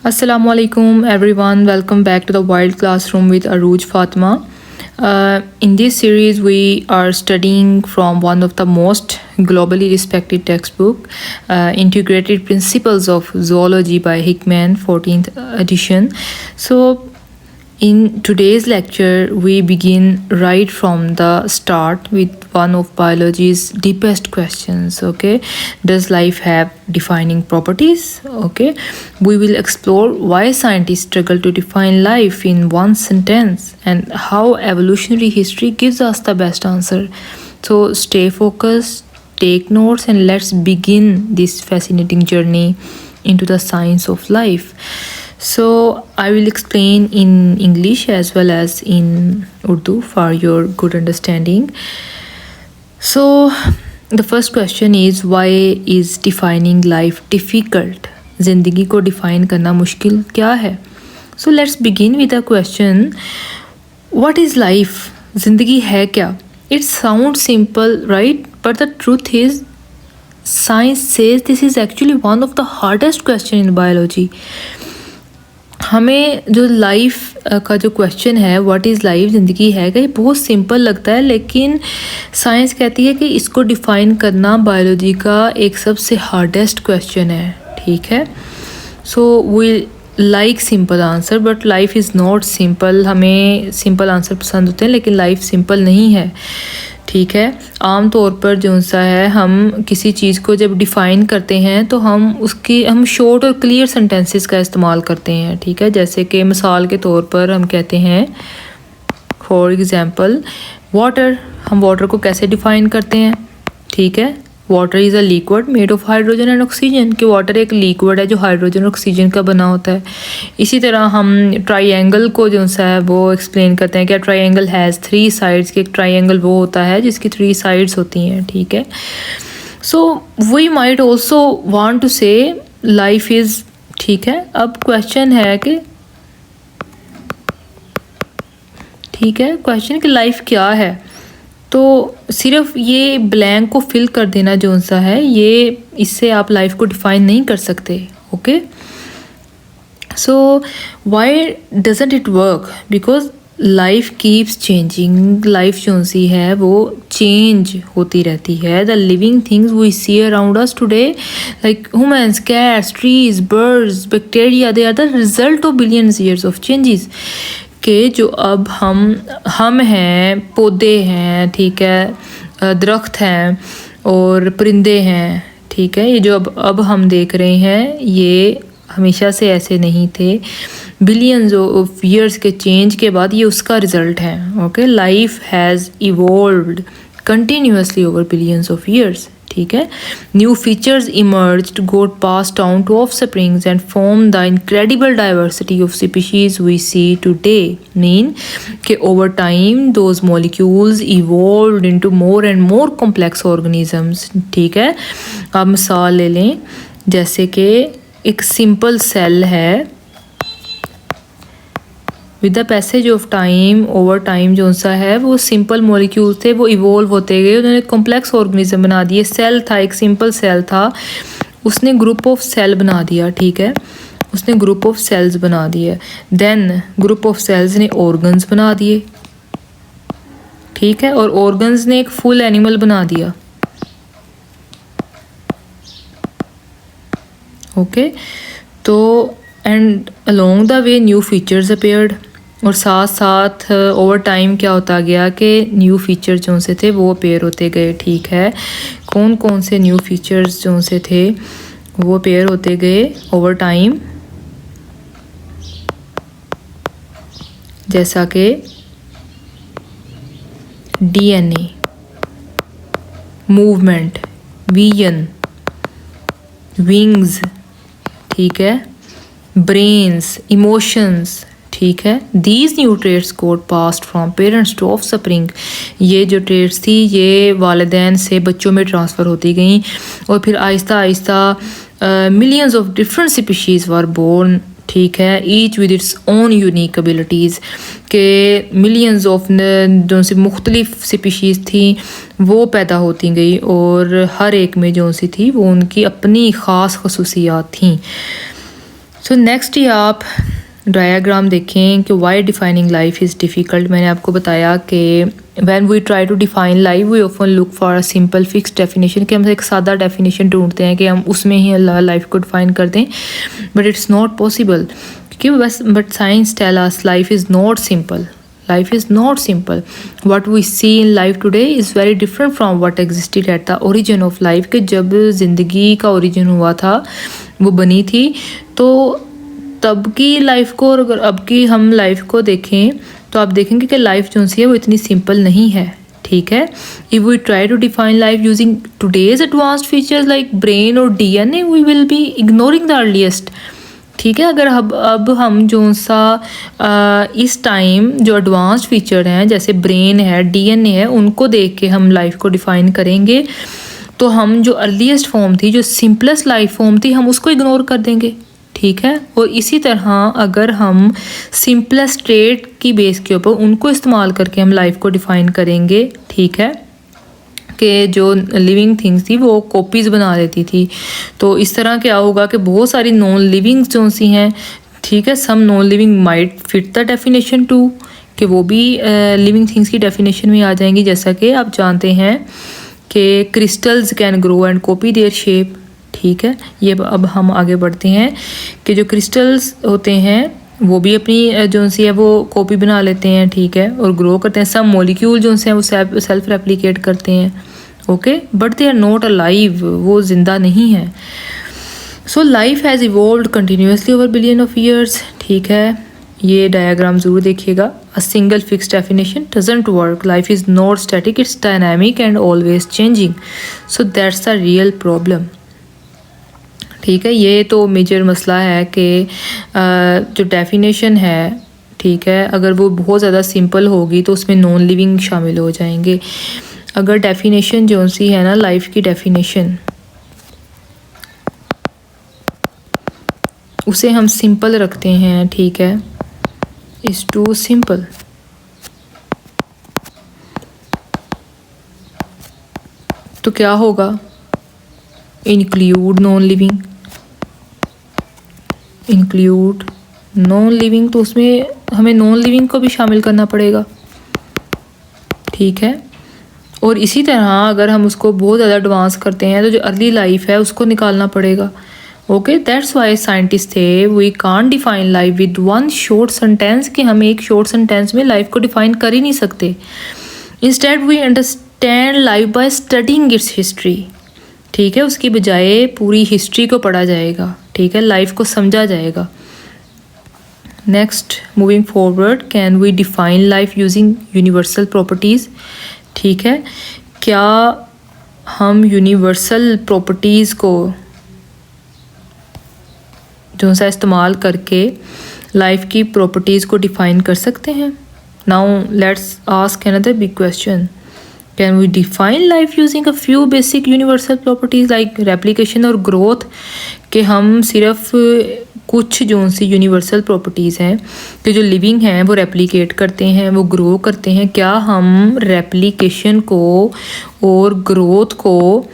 Assalamualaikum everyone, welcome back to the Wild Classroom with Aruj Fatima. In this series, we are studying from one of the most globally respected textbook, Integrated Principles of Zoology by Hickman, 14th edition. So in today's lecture, we begin right from the start with one of biology's deepest questions. Okay, does life have defining properties? Okay, we will explore why scientists struggle to define life in one sentence and how evolutionary history gives us the best answer. So stay focused, take notes, and let's begin this fascinating journey into the science of life. So I will explain in English as well as in Urdu for your good understanding. So the first question is, why is defining life difficult? जिंदगी को define करना मुश्किल क्या है? So let's begin with a question. What is life? जिंदगी है क्या? It sounds simple, right? But the truth is, science says this is actually one of the hardest question in biology. हमें जो लाइफ का जो क्वेश्चन है, what is life, ज़िंदगी है क्या, ये बहुत सिंपल लगता है, लेकिन साइंस कहती है कि इसको डिफ़ाइन करना बायोलॉजी का एक सबसे हार्डेस्ट क्वेश्चन है. ठीक है, so we like simple answer but life is not simple. हमें सिंपल आंसर पसंद होते हैं लेकिन लाइफ सिंपल नहीं है. ठीक है, आम तौर पर जो सा है, हम किसी चीज़ को जब डिफ़ाइन करते हैं तो हम शॉर्ट और क्लियर सेंटेंसेस का इस्तेमाल करते हैं. ठीक है, जैसे कि मिसाल के तौर पर हम कहते हैं, फॉर एग्ज़ाम्पल वाटर. हम वाटर को कैसे डिफ़ाइन करते हैं? ठीक है, water is a liquid made of hydrogen and oxygen. कि वाटर एक लिक्विड है जो हाइड्रोजन और ऑक्सीजन का बना होता है. इसी तरह हम ट्राइंगल को जो सा है वो एक्सप्लेन करते हैं कि ट्राइंगल हैज़ 3 साइड्स. कि एक ट्राइंगल वो होता है जिसकी 3 साइड्स होती हैं. ठीक है, so we might also want to say life is. ठीक है, अब क्वेश्चन है कि ठीक है, क्वेश्चन कि लाइफ क्या है. तो सिर्फ ये ब्लैंक को फिल कर देना जो सा है, ये इससे आप लाइफ को डिफ़ाइन नहीं कर सकते. Okay, so why doesn't it work? Because life keeps changing. Life जो सी है वो चेंज होती रहती है. The living things we see around us today, like humans, cats, trees, birds, bacteria, they are the result of billions years of changes. के जो अब हम हैं, पौधे हैं, ठीक है, दरख्त हैं और परिंदे हैं. ठीक है, ये जो अब हम देख रहे हैं ये हमेशा से ऐसे नहीं थे. बिलियंस ऑफ ईयर्स के चेंज के बाद ये उसका रिजल्ट है. Okay, life has evolved continuously over billions of years. ठीक है, new features emerged, got pass down to offsprings and form the incredible diversity of species we see today. Mean कि over time those molecules evolved into more and more complex organisms. ठीक है, आप मिसाल ले लें, जैसे कि एक सिंपल सेल है, with the passage of time, over time जो सा है वो सिंपल मॉलिक्यूल थे, वो इवॉल्व होते गए, उन्होंने कॉम्प्लेक्स ऑर्गेनिज्म बना दिए. सेल था, एक सिंपल सेल था, उसने ग्रुप ऑफ सेल बना दिया. ठीक है, उसने ग्रुप ऑफ सेल्स बना दिए. देन ग्रुप ऑफ सेल्स ने ऑर्गन्स बना दिए. ठीक है, और ऑर्गन्स ने एक फुल एनिमल बना दिया. ओके, तो and along the way new features appeared. और साथ साथ ओवर टाइम क्या होता गया कि न्यू फीचर जो से थे वो अपेयर होते गए. ठीक है, कौन कौन से न्यू फीचर्स जो से थे वो अपेयर होते गए ओवर टाइम, जैसा कि डीएनए, मूवमेंट, विजन, विंग्स. ठीक है, ब्रेन्स, इमोशंस. ठीक है, these new traits got passed from parents to offspring. ये जो ट्रेड्स थी ये वालिदैन से बच्चों में ट्रांसफ़र होती गई और फिर आहिस्ता आहिस्ता millions of different species were born. ठीक है, each with its own unique abilities. के मिलियंस ऑफ जो सी मुख्तलिफ स्पीशीज़ थी वो पैदा होती गई और हर एक में जो सी थी वो उनकी अपनी ख़ास खसूसियात थी. सो नेक्स्ट ये आप डायग्राम देखें कि why defining life is difficult. मैंने आपको बताया कि when we try to define life we often look for a simple fix definition, कि हम एक सादा डेफिनेशन ढूंढते हैं कि हम उसमें ही लाइफ को डिफाइन कर दें, बट इट्स नॉट पॉसिबल। क्योंकि बस but science tell us life is not simple, life is not simple. What we see in life today is very different from what existed at the origin of life, कि जब ज़िंदगी का origin हुआ था, वो बनी थी, तो तब की लाइफ को और अगर अब की हम लाइफ को देखें तो आप देखेंगे कि लाइफ जो सी है वो इतनी सिंपल नहीं है। ठीक है, if we try to define life using today's advanced features like brain और DNA we will be ignoring the earliest. ठीक है, अगर अब हम जो सा इस टाइम जो एडवांस्ड फीचर हैं जैसे ब्रेन है, डीएनए है, उनको देख के हम लाइफ को डिफ़ाइन करेंगे तो हम जो अर्लीस्ट फॉर्म थी, जो सिंपलेस्ट लाइफ फॉर्म थी, हम उसको इग्नोर कर देंगे। ठीक है, और इसी तरह अगर हम सिंपलेस्ट स्टेट की बेस के ऊपर उनको इस्तेमाल करके हम लाइफ को डिफ़ाइन करेंगे, ठीक है, कि जो लिविंग थिंग्स थी वो कॉपीज़ बना लेती थी, तो इस तरह क्या होगा कि बहुत सारी नॉन लिविंग जो सी हैं, ठीक है, some non living might fit the definition too, कि वो भी लिविंग थिंग्स की डेफिनेशन में आ जाएंगी। जैसा कि आप जानते हैं कि crystals can grow and copy their shape. ठीक है, ये अब हम आगे बढ़ते हैं कि जो क्रिस्टल्स होते हैं वो भी अपनी जो सी है वो कॉपी बना लेते हैं, ठीक है, और ग्रो करते हैं। सब मॉलिक्यूल जो से हैं वो सेल्फ रेप्लिकेट करते हैं, okay, but they are not alive, वो जिंदा नहीं है। So life has evolved continuously over billion of years. ठीक है, ये डायग्राम ज़रूर देखिएगा। A single fix definition doesn't work, life is not static, it's dynamic and always changing, so that's the real problem. ठीक है, ये तो मेजर मसला है कि जो डेफिनेशन है, ठीक है, अगर वो बहुत ज़्यादा सिंपल होगी तो उसमें नॉन लिविंग शामिल हो जाएंगे। अगर डेफिनेशन जो सी है ना, लाइफ की डेफिनेशन, उसे हम सिंपल रखते हैं, ठीक है, इज़ टू सिंपल, तो क्या होगा, include non living, include non living, तो उसमें हमें नॉन लिविंग को भी शामिल करना पड़ेगा। ठीक है, और इसी तरह अगर हम उसको बहुत ज़्यादा एडवांस करते हैं तो जो अर्ली लाइफ है उसको निकालना पड़ेगा। Okay, that's why scientist they we can't define life with one short sentence, कि हम एक शॉर्ट सेंटेंस में लाइफ को डिफाइन कर ही नहीं सकते। Instead we understand life by studying its history. ठीक है, उसकी बजाय पूरी हिस्ट्री को पढ़ा जाएगा, ठीक है, लाइफ को समझा जाएगा। Next, moving forward, can we define life using universal properties. ठीक है, क्या हम यूनिवर्सल प्रॉपर्टीज़ को जो सा इस्तेमाल करके लाइफ की प्रॉपर्टीज़ को डिफाइन कर सकते हैं। Now let's ask another big question, can we define life using a few basic universal properties like replication और ग्रोथ, कि हम सिर्फ कुछ जो सी यूनिवर्सल प्रॉपर्टीज़ हैं कि जो लिविंग हैं वो रेप्लिकेट करते हैं, वो ग्रो करते हैं, क्या हम रेप्लिकेशन को और ग्रोथ को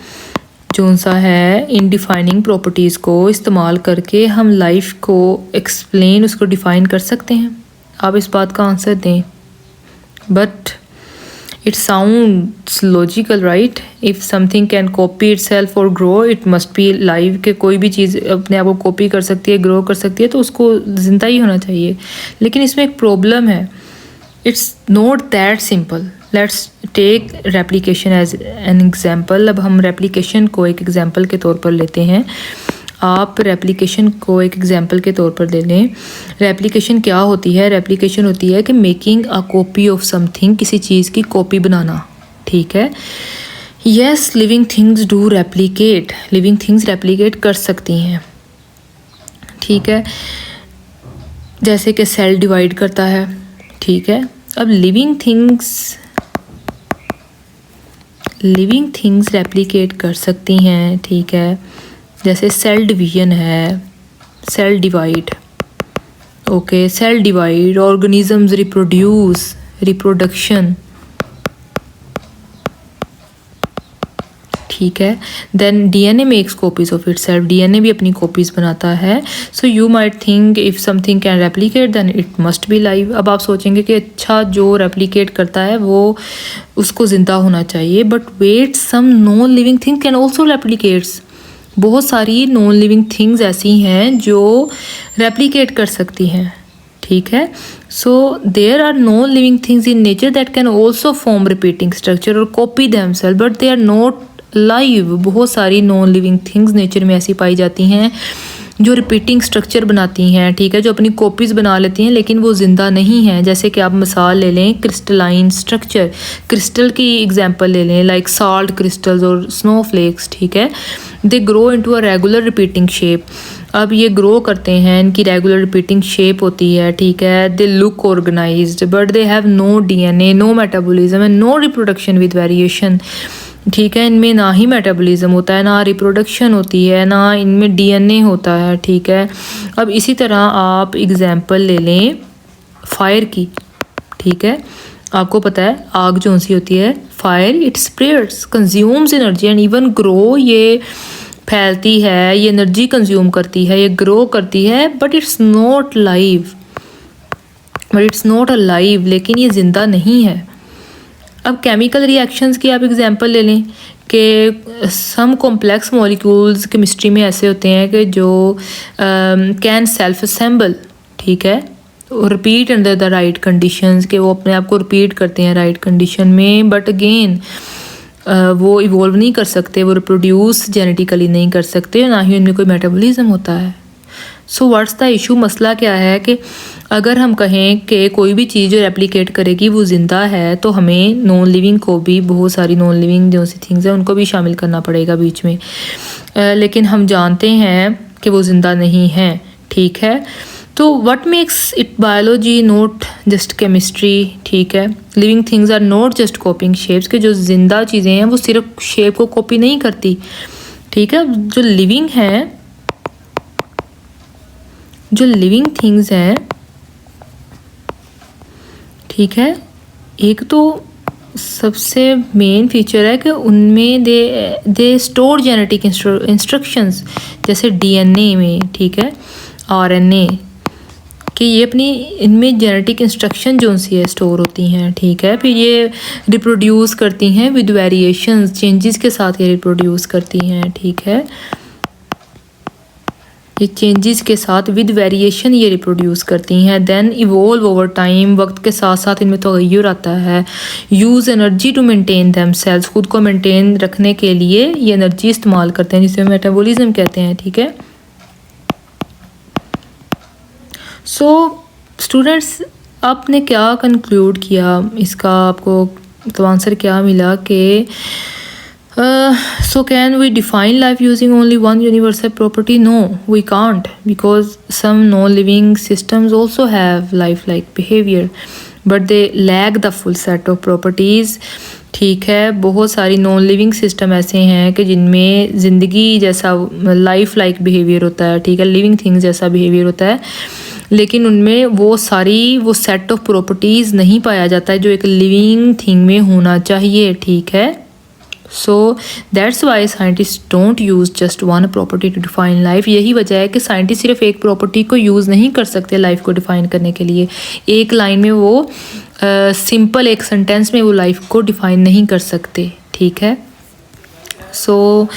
जो सा है इन डिफाइनिंग प्रॉपर्टीज़ को इस्तेमाल करके हम लाइफ को एक्सप्लेन, उसको डिफ़ाइन कर सकते हैं? आप इस बात का आंसर दें। But it sounds logical, right? If something can copy itself or grow, it must be live, कि कोई भी चीज़ अपने आप को कॉपी कर सकती है, ग्रो कर सकती है, तो उसको ज़िंदा ही होना चाहिए। लेकिन इसमें एक प्रॉब्लम है, it's not that simple. Let's take replication as an example. अब हम रेप्लिकेशन को एक एग्जाम्पल के तौर पर लेते हैं। आप रेप्लिकेशन को एक एग्जाम्पल के तौर पर ले लें। रेप्लिकेशन क्या होती है? रेप्लिकेशन होती है कि making a copy of something, किसी चीज़ की कॉपी बनाना। ठीक है, yes, living things do replicate, living things replicate कर सकती हैं। ठीक है, जैसे कि सेल डिवाइड करता है। ठीक है, अब लिविंग थिंग्स रेप्लिकेट कर सकती हैं। ठीक है, जैसे सेल डिवीजन है, cell divide. Okay, cell divide, organisms reproduce, reproduction. ठीक है। Then DNA makes copies of itself, DNA भी अपनी कॉपीज बनाता है। So you might think if something can replicate then it must be live. अब आप सोचेंगे कि अच्छा जो रेप्लिकेट करता है वो उसको ज़िंदा होना चाहिए, but wait some non living thing can also replicates. बहुत सारी नॉन लिविंग थिंग्स ऐसी हैं जो रेप्लिकेट कर सकती हैं, ठीक है। So there are non living things in nature that can also form repeating structure और copy themselves but they are not live. बहुत सारी नॉन लिविंग थिंग्स नेचर में ऐसी पाई जाती हैं जो रिपीटिंग स्ट्रक्चर बनाती हैं, ठीक है, जो अपनी कॉपीज़ बना लेती हैं लेकिन वो ज़िंदा नहीं हैं। जैसे कि आप मिसाल ले लें क्रिस्टलाइन स्ट्रक्चर, क्रिस्टल की एग्जांपल ले लें, लाइक साल्ट क्रिस्टल्स और स्नोफ्लेक्स, ठीक है। They grow into a regular repeating shape. अब ये ग्रो करते हैं, इनकी रेगुलर रिपीटिंग शेप होती है, ठीक है। They look organized but they have no DNA, no metabolism and no reproduction with variation, ठीक है। इनमें ना ही मेटाबॉलिज्म होता है, ना रिप्रोडक्शन होती है, ना इनमें डीएनए होता है, ठीक है। अब इसी तरह आप एग्जांपल ले लें फायर की, ठीक है। आपको पता है आग जो सी होती है, fire it spreads, consumes energy and even grow, ये फैलती है, ये एनर्जी कंज्यूम करती है, ये ग्रो करती है, but it's not live, but it's not alive, लेकिन ये ज़िंदा नहीं है। अब केमिकल रिएक्शंस की आप एग्जांपल ले लें कि सम कॉम्प्लेक्स मॉलिक्यूल्स केमिस्ट्री में ऐसे होते हैं कि जो कैन सेल्फ असेंबल, ठीक है, और repeat under the right conditions, कि वो अपने आप को रिपीट करते हैं राइट कंडीशन में, बट अगेन वो इवॉल्व नहीं कर सकते, वो रिप्रोड्यूस जेनेटिकली नहीं कर सकते, ना ही उनमें कोई मेटाबॉलिज्म होता है। सो व्हाट्स द इशू, मसला क्या है कि अगर हम कहें कि कोई भी चीज़ जो रेप्लिकेट करेगी वो ज़िंदा है, तो हमें नॉन लिविंग को भी, बहुत सारी नॉन लिविंग जो सी थिंग्स हैं उनको भी शामिल करना पड़ेगा बीच में, लेकिन हम जानते हैं कि वो ज़िंदा नहीं हैं, ठीक है। तो what makes it biology not just chemistry, ठीक है। Living things are not just copying shapes, के जो ज़िंदा चीज़ें हैं वो सिर्फ शेप को कॉपी नहीं करती, ठीक है। जो लिविंग हैं, जो लिविंग थिंग्स हैं, ठीक है, एक तो सबसे मेन फीचर है कि उनमें दे स्टोर जेनेटिक इंस्ट्रक्शंस, जैसे डीएनए में, ठीक है, आरएनए, कि ये अपनी इनमें जेनेटिक इंस्ट्रक्शन जो सी है स्टोर होती हैं, ठीक है। फिर ये रिप्रोड्यूस करती हैं विद वेरिएशंस, चेंजेस के साथ ये रिप्रोड्यूस करती हैं, ठीक है। ये चेंजेस के साथ विद वेरिएशन ये रिप्रोड्यूस करती हैं, देन इवॉल्व ओवर टाइम, वक्त के साथ साथ इनमें तगय्युर आता है। Use energy to maintain themselves, खुद को मेंटेन रखने के लिए ये एनर्जी इस्तेमाल करते हैं, जिसे मेटाबॉलिज्म कहते हैं, ठीक है। सो स्टूडेंट्स, आपने क्या कंक्लूड किया, इसका आपको तो आंसर क्या मिला कि so can we define life using only one universal property? No, we can't, because some non-living systems also have life-like behavior, but they lack the full set of properties, ठीक है। बहुत सारी नॉन लिविंग सिस्टम ऐसे हैं कि जिनमें ज़िंदगी जैसा लाइफ लाइक बिहेवियर होता है, ठीक है, लिविंग थिंग्स जैसा बिहेवियर होता है, लेकिन उनमें वो सेट ऑफ प्रॉपर्टीज़ नहीं पाया जाता है जो एक लिविंग थिंग में होना चाहिए, ठीक है। So that's why scientist don't use just one property to define life. यही वजह है कि साइंटिस्ट सिर्फ एक प्रॉपर्टी को यूज़ नहीं कर सकते लाइफ को डिफ़ाइन करने के लिए। एक लाइन में वो सिंपल एक सेंटेंस में वो लाइफ को डिफ़ाइन नहीं कर सकते, ठीक है। सो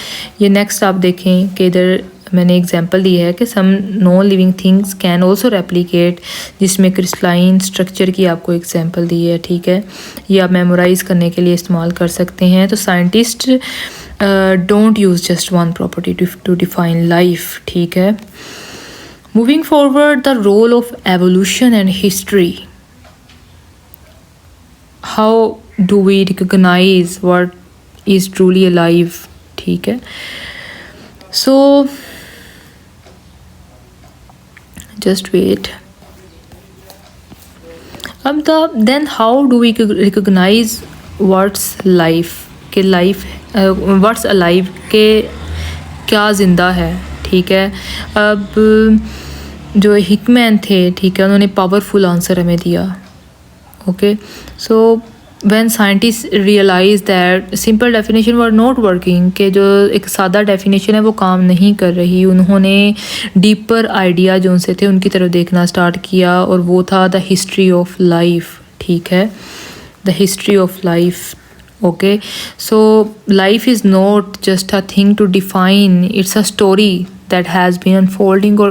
ये नेक्स्ट आप देखें कि इधर मैंने एग्जांपल दी है कि some non living things can also replicate, जिसमें क्रिस्टलाइन स्ट्रक्चर की आपको एग्जांपल दी है, ठीक है। ये आप मेमोराइज़ करने के लिए इस्तेमाल कर सकते हैं। तो scientist don't use just one property to define life, ठीक है। Moving forward, the role of evolution and history, how do we recognize what is truly alive, ठीक है। सो just wait. अब then how do we recognize what's life, के life what's alive, के क्या ज़िंदा है, ठीक है। अब जो हिकमैन थे, ठीक है, उन्होंने पावरफुल आंसर हमें दिया, okay. So when scientists realized that simple definition were not working, कि जो एक सादा definition है वो काम नहीं कर रही, उन्होंने deeper idea जो उनसे थे उनकी तरफ देखना स्टार्ट किया, और वो था the history of life. ठीक है, the history of life. Okay, so life is not just a thing to define, it's a story that has been unfolding or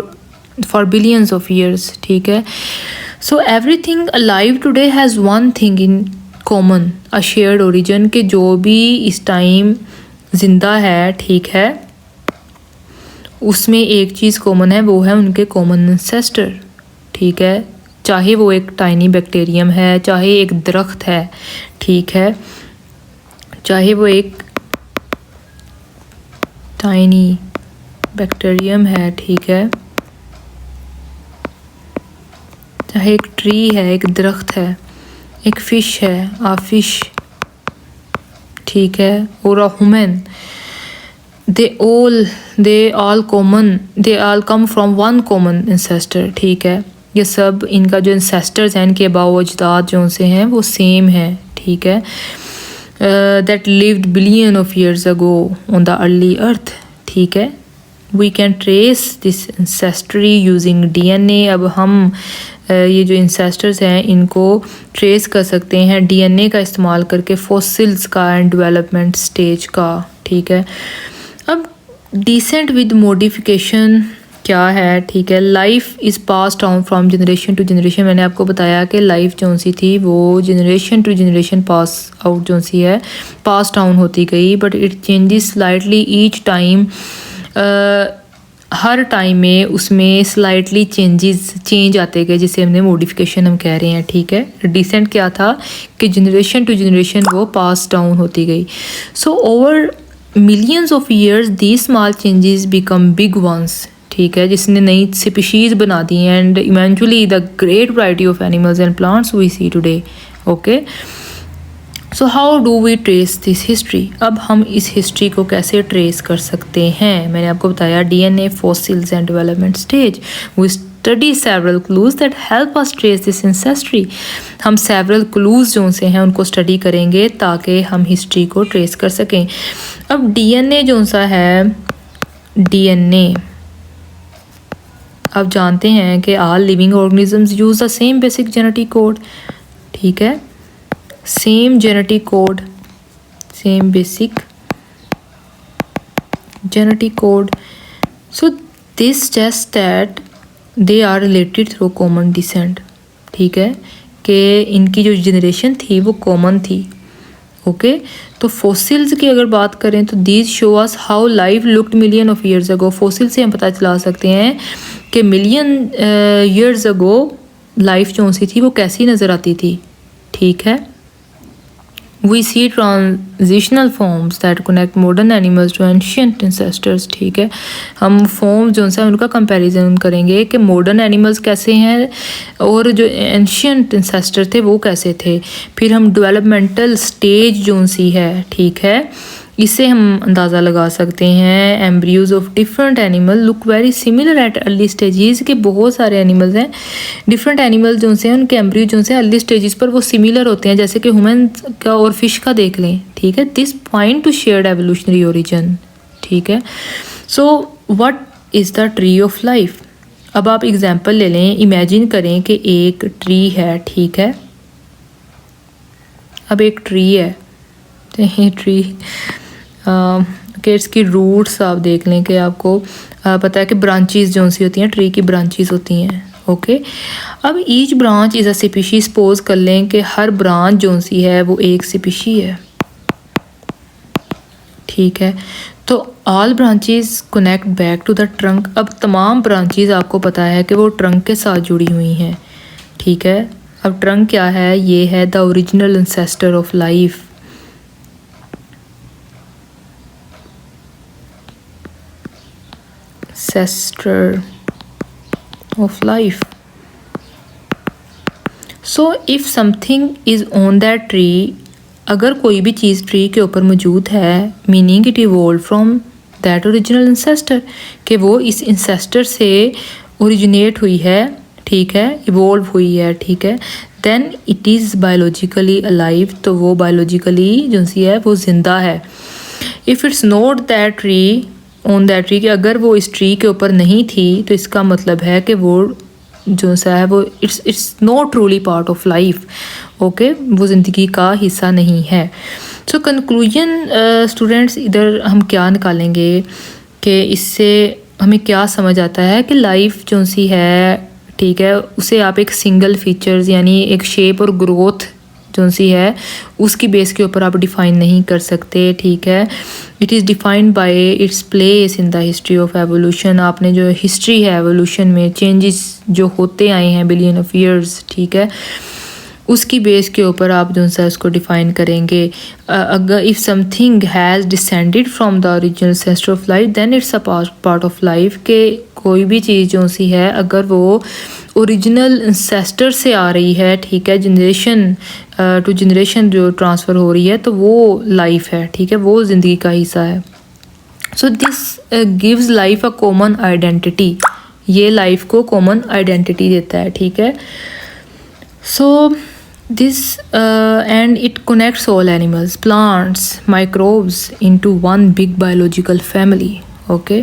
for billions of years. ठीक है, so everything alive today has one thing in common, a shared origin, के जो भी इस time ज़िंदा है, ठीक है, उसमें एक चीज़ कॉमन है, वो है उनके कॉमन एंसेस्टर. ठीक है, चाहे वो एक टाइनी बैक्टीरियम है, चाहे एक दरख्त है, ठीक है, चाहे वो एक टाइनी बैक्टीरियम है, ठीक है, चाहे एक ट्री है, एक दरख्त है, एक फ़िश है, आ फिश, ठीक है, और a human, they all come from one common ancestor. ठीक है, ये सब इनका जो एंसेस्टर्स हैं, इनके अबाव अजदाद जो से हैं वो सेम है. ठीक है, that lived billion of years ago on the early earth. ठीक है, we can trace this ancestry using DNA. अब हम ये जो इंसेस्टर्स हैं इनको ट्रेस कर सकते हैं DNA का इस्तेमाल करके, फॉसिल्स का एंड डेवलपमेंट स्टेज का. ठीक है, अब डिसेंट विद मॉडिफिकेशन क्या है. ठीक है, life is pass down from generation to generation. मैंने आपको बताया कि लाइफ जो सी थी वो generation to generation pass out जो सी है पास डाउन होती गई, but it changes slightly each time. हर टाइम में उसमें स्लाइटली चेंज आते गए, जिसे हमने मॉडिफिकेशन हम कह रहे हैं. ठीक है, डिसेंट क्या था कि जनरेशन टू जनरेशन वो पास डाउन होती गई. So over millions of years these small changes become big ones. ठीक है, जिसने नई स्पीशीज़ बना दी, and eventually the great variety of animals and plants we see today. Okay, so how do we trace this history. अब हम इस history को कैसे ट्रेस कर सकते हैं. मैंने आपको बताया DNA, fossils and development stage. We study several clues that help us trace this ancestry. हम सेवरल क्लूज जो से हैं उनको स्टडी करेंगे ताकि हम हिस्ट्री को ट्रेस कर सकें. अब DNA जो सा है, DNA अब जानते हैं कि all living organisms use the same basic genetic code. ठीक है, same genetic code, same basic genetic code. So this suggest that they are related through common descent. ठीक है, कि इनकी जो जनरेशन थी वो कॉमन थी. ओके, तो फॉसिल्स की अगर बात करें तो these show us how life looked million of years ago. Fossil से हम पता चला सकते हैं कि मिलियन ईयर्स अगो लाइफ जो सी थी वो कैसी नज़र आती थी. ठीक है, we see transitional forms that connect modern animals to ancient ancestors. ठीक है, हम फॉर्म जो है उनका कंपैरिजन करेंगे कि मॉडर्न एनिमल्स कैसे हैं और जो एंशियंट एंसेस्टर थे वो कैसे थे. फिर हम डेवलपमेंटल स्टेज जो सी है, ठीक है, इससे हम अंदाज़ा लगा सकते हैं. Embryos of different animal look very similar at early stages. के बहुत सारे एनिमल्स हैं, डिफरेंट एनिमल जो से हैं उनके एम्ब्रियो जो से अर्ली स्टेजेस पर वो सिमिलर होते हैं, जैसे कि ह्यूमन का और फिश का देख लें. ठीक है, this point two shared evolutionary origin. ठीक है, so what is the tree of life. अब आप एग्जांपल ले लें, इमेजिन करें कि एक ट्री है. ठीक है, अब एक ट्री है, तो ये ट्री कि इसकी रूट्स आप देख लें कि आपको पता है कि ब्रांचेस जो सी होती हैं, ट्री की ब्रांचेस होती हैं. ओके, अब each branch is a species. Suppose कर लें कि हर ब्रांच जो सी है वो एक स्पीशी है. ठीक है, तो all branches connect back to the trunk. अब तमाम ब्रांचेस आपको पता है कि वो ट्रंक के साथ जुड़ी हुई हैं. ठीक है, अब ट्रंक क्या है, ये है the original ancestor of life. ancestor of life. So if something is on that tree, अगर कोई भी चीज़ ट्री के ऊपर मौजूद है, meaning it evolve from that original ancestor, कि वो इस इंसेस्टर से ओरिजिनेट हुई है. ठीक है, इवॉल्व हुई है. ठीक है, then it is biologically alive, तो वो बायोलॉजिकली जो सी है वो ज़िंदा है। If it's not that tree on that tree, कि अगर वो इस ट्री के ऊपर नहीं थी तो इसका मतलब है कि वो जो सा है वो it's not truly part of life. Okay, वो ज़िंदगी का हिस्सा नहीं है। सो कंक्लूजन स्टूडेंट्स, इधर हम क्या निकालेंगे कि इससे हमें क्या समझ आता है कि लाइफ जो सी है, ठीक है, उसे आप एक सिंगल फीचर्स यानी एक शेप और ग्रोथ जो सी है उसकी बेस के ऊपर आप डिफ़ाइन नहीं कर सकते, ठीक है। It is defined by its place in the history of evolution. आपने जो हिस्ट्री है एवोल्यूशन में चेंजेस जो होते आए हैं बिलियन ऑफ ईयर्स, ठीक है, उसकी बेस के ऊपर आप जो सा उसको डिफ़ाइन करेंगे। अगर if something has descended from the original ancestor of life then it's a part of life, के कोई भी चीज़ जो सी है अगर वो ओरिजिनल एंसेस्टर से आ रही है, ठीक है, जनरेशन टू जनरेशन जो ट्रांसफ़र हो रही है, तो वो लाइफ है, ठीक है, वो ज़िंदगी का हिस्सा है। So this gives life a common identity, ये लाइफ को कॉमन आइडेंटिटी देता है, ठीक है। सो this and it connects all animals, plants, microbes into one big biological family. Okay,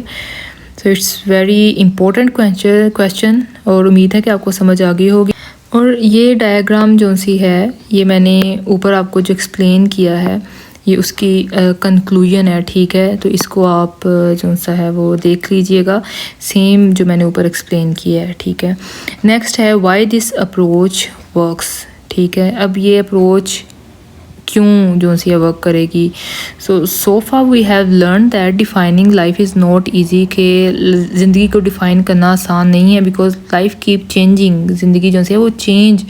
so it's very important question और उम्मीद है कि आपको समझ आ गई होगी। और ये डायग्राम जो सी है ये मैंने ऊपर आपको जो एक्सप्लेन किया है ये उसकी कंक्लूजन है, ठीक है, तो इसको आप जो सा है वो देख लीजिएगा, सेम जो मैंने ऊपर एक्सप्लेन किया है, ठीक है। नेक्स्ट है व्हाई दिस अप्रोच वर्क्स, ठीक है। अब ये अप्रोच क्यों जो सी वर्क करेगी। So far we have learn that defining life is not easy, के ज़िंदगी को डिफ़ाइन करना आसान नहीं है, बिकॉज लाइफ कीप चेंजिंग, ज़िंदगी जो सी है वो चेंज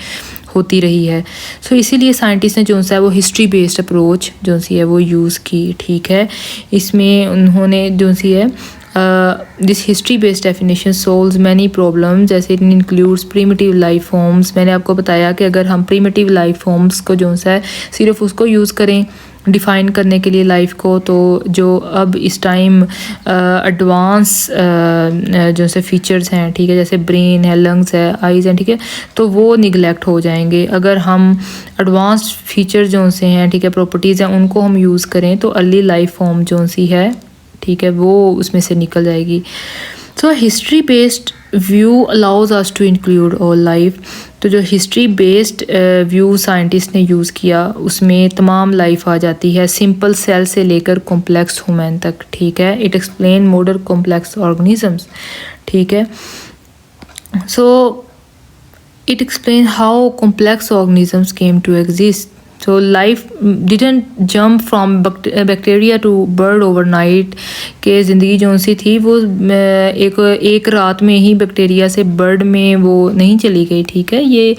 होती रही है। सो इसीलिए साइंटिस्ट ने जो सा है वो हिस्ट्री बेस्ड अप्रोच जो सी है वो यूज़ की, ठीक है। इसमें उन्होंने जो सी है this history based definition solves many problem, जैसे it includes primitive life forms. मैंने आपको बताया कि अगर हम प्रीमिटिव लाइफ फॉर्म्स को जो सा है सिर्फ उसको यूज़ करें डिफ़ाइन करने के लिए लाइफ को, तो जो अब इस टाइम एडवांस जो से फीचर्स हैं, ठीक है, जैसे ब्रेन है, लंग्स है, आइज़ हैं, ठीक है, तो वो निगलेक्ट हो जाएंगे। अगर हम एडवांस फीचर जो से हैं, ठीक है, प्रॉपर्टीज़ हैं, उनको हम यूज़ करें तो अर्ली लाइफ फॉर्म जो सी है, ठीक है, वो उसमें से निकल जाएगी। So history based view allows us to include all life, तो जो हिस्ट्री बेस्ड व्यू साइंटिस्ट ने यूज़ किया उसमें तमाम लाइफ आ जाती है, सिंपल सेल से लेकर कॉम्प्लेक्स ह्यूमन तक, ठीक है। It explain modern complex organisms, ठीक है। So it explain how complex organisms came to exist. So life didn't jump from bacteria to bird overnight, के ज़िंदगी जो सी थी वो एक रात में ही बैक्टीरिया से बर्ड में वो नहीं चली गई, ठीक है। ये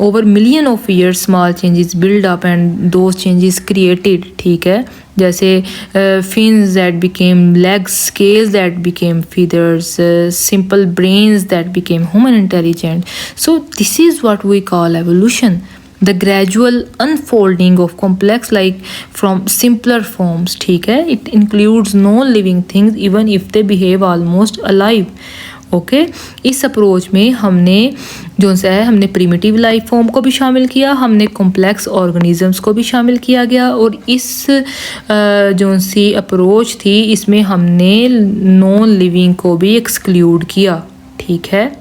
over million of years small changes build up and those changes created, ठीक है, जैसे fins that became legs, scales that became feathers, simple brains that became human intelligent. So this is what we call evolution, the gradual unfolding of complex like from simpler forms, ठीक है। It includes non living things even if they behave almost alive. Okay, इस approach में हमने जो सा है हमने primitive life form को भी शामिल किया, हमने कॉम्प्लेक्स ऑर्गेनिजम्स को भी शामिल किया गया, और इस जो सी अप्रोच थी इसमें हमने नॉन लिविंग को भी एक्सक्लूड किया, ठीक है।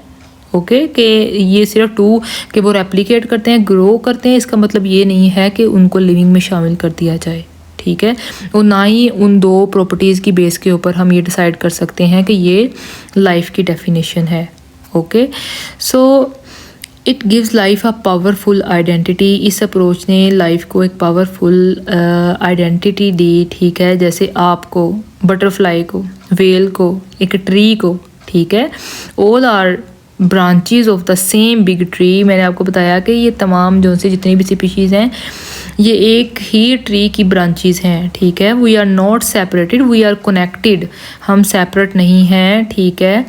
ओके, कि ये सिर्फ टू कि वो रेप्लिकेट करते हैं, ग्रो करते हैं, इसका मतलब ये नहीं है कि उनको लिविंग में शामिल कर दिया जाए, ठीक है। और ना ही उन दो प्रॉपर्टीज़ की बेस के ऊपर हम ये डिसाइड कर सकते हैं कि ये लाइफ की डेफिनेशन है। Okay, so it gives life a powerful identity. इस अप्रोच ने लाइफ को एक पावरफुल आइडेंटिटी दी, ठीक है, जैसे आपको, बटरफ्लाई को, वेल को, एक ट्री को, ठीक है, all are branches of the same big tree. मैंने आपको बताया कि ये तमाम जो से जितनी भी स्पीशीज़ हैं ये एक ही ट्री की ब्रांचेस हैं, ठीक है। We are not separated, we are connected, हम सेपरेट नहीं हैं, ठीक है,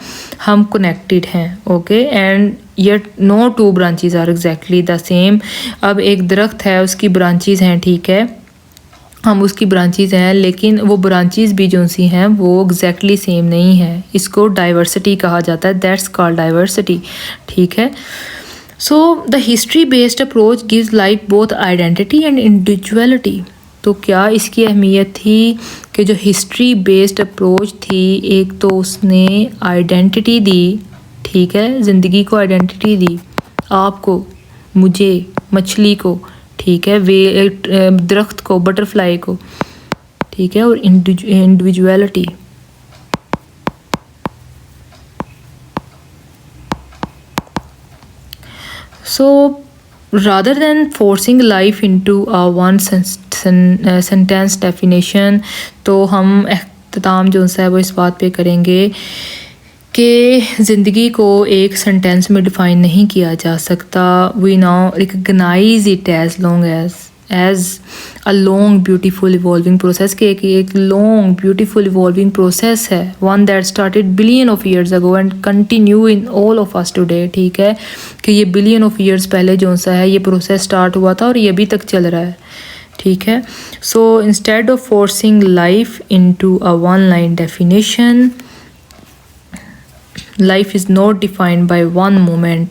हम कनेक्टेड हैं। Okay, and yet no two branches are exactly the same. अब एक दरख्त है उसकी ब्रांचेस हैं, ठीक है, हम उसकी ब्रांचेस हैं, लेकिन वो ब्रांचेस भी जो सी हैं वो एग्जैक्टली सेम नहीं है। इसको डाइवर्सिटी कहा जाता है, दैट्स कॉल्ड डाइवर्सिटी, ठीक है। So the history based approach gives life both identity and individuality. तो क्या इसकी अहमियत थी कि जो हिस्ट्री बेस्ड अप्रोच थी, एक तो उसने आइडेंटिटी दी, ठीक है, ज़िंदगी को आइडेंटिटी दी, आपको, मुझे, मछली को, ठीक है, वे दरख्त को, बटरफ्लाई को, ठीक है, और individuality. So rather than forcing life into a one sentence definition, तो हम अख्ताम जो है वो इस बात पे करेंगे कि ज़िंदगी को एक सेंटेंस में डिफ़ाइन नहीं किया जा सकता। We now recognize it as long as a long beautiful evolving process, के एक लॉन्ग ब्यूटीफुल इवॉल्विंग प्रोसेस है, one that started billion of years ago and continue in all of us today. ठीक है, कि ये बिलियन ऑफ ईयर्स पहले जो सा है ये प्रोसेस स्टार्ट हुआ था और ये अभी तक चल रहा है। ठीक है, so instead of forcing life into a one line definition, life is not defined by one moment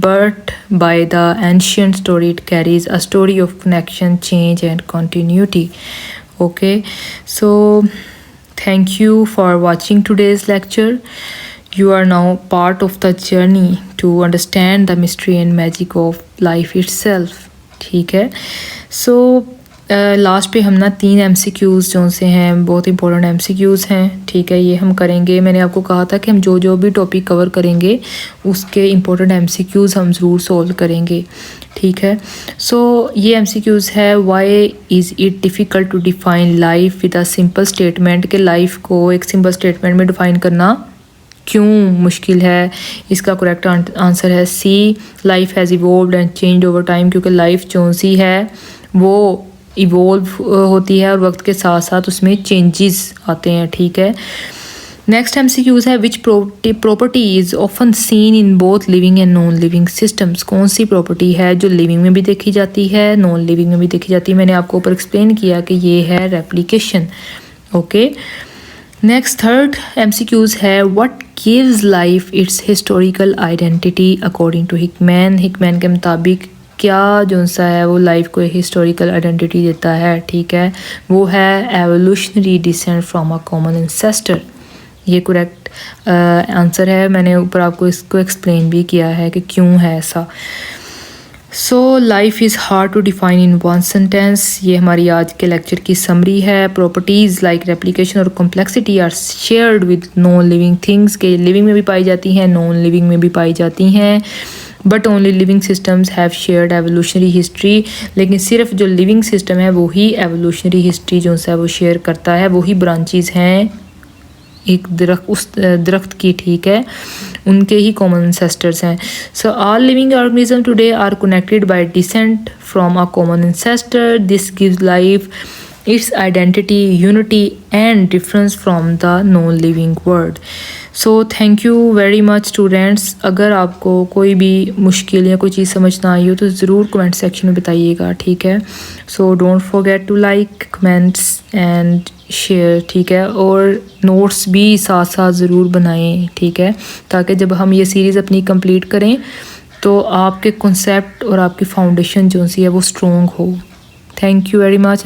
but by the ancient story it carries, a story of connection, change and continuity. Okay, so thank you for watching today's lecture. You are now part of the journey to understand the mystery and magic of life itself. ठीक है, so last पे हम ना 3 MCQs जो से हैं बहुत important MCQs हैं। ठीक है, ये हम करेंगे। मैंने आपको कहा था कि हम जो भी टॉपिक कवर करेंगे उसके इंपॉर्टेंट MCQs हम ज़रूर सॉल्व करेंगे। ठीक है, सो ये MCQs है, why is it difficult to define life with a simple statement, कि लाइफ को एक सिंपल स्टेटमेंट में डिफ़ाइन करना क्यों मुश्किल है। इसका करेक्ट आंसर है C, life has evolved and changed over time, क्योंकि लाइफ जो सी है वो इवॉल्व होती है और वक्त के साथ साथ उसमें चेंजेस आते हैं। ठीक है, नेक्स्ट MCQs है, which property is often seen in both living and non living systems. कौन सी प्रॉपर्टी है जो लिविंग में भी देखी जाती है, नॉन लिविंग में भी देखी जाती है। मैंने आपको ऊपर एक्सप्लेन किया कि ये है replication. Okay, next third MCQs है, what gives life its historical identity according to Hickman. Hickman के मुताबिक क्या जो सा है वो लाइफ को हिस्टोरिकल आइडेंटिटी देता है। ठीक है, वो है evolutionary decent from a common ancestor. ये करेक्ट आंसर है। मैंने ऊपर आपको इसको एक्सप्लेन भी किया है कि क्यों है ऐसा। So life is hard to define in one sentence, ये हमारी आज के लेक्चर की समरी है। प्रॉपर्टीज़ लाइक रेप्लिकेशन और complexity are shared with non living things, के लिविंग में भी पाई जाती हैं, नॉन लिविंग में भी पाई जाती हैं। But only living systems have shared evolutionary history, लेकिन सिर्फ जो लिविंग सिस्टम है वही एवोल्यूशनरी हिस्ट्री जो है वो शेयर करता है, वही ब्रांचेस हैं एक उस दरख्त की। ठीक है, उनके ही कॉमन एंसेस्टर्स हैं। So all living organism today are connected by descent from a common ancestor, this gives life its identity, unity and difference from the non living world. So thank you very much students. अगर आपको कोई भी मुश्किल या कोई चीज़ समझ ना आई हो तो ज़रूर कमेंट सेक्शन में बताइएगा। ठीक है, so don't forget to like, comments and share. ठीक है, और नोट्स भी साथ साथ ज़रूर बनाएं। ठीक है, ताकि जब हम ये सीरीज़ अपनी कंप्लीट करें तो आपके कॉन्सेप्ट और आपकी फाउंडेशन जो सी है वो स्ट्रॉन्ग हो। Thank you very much.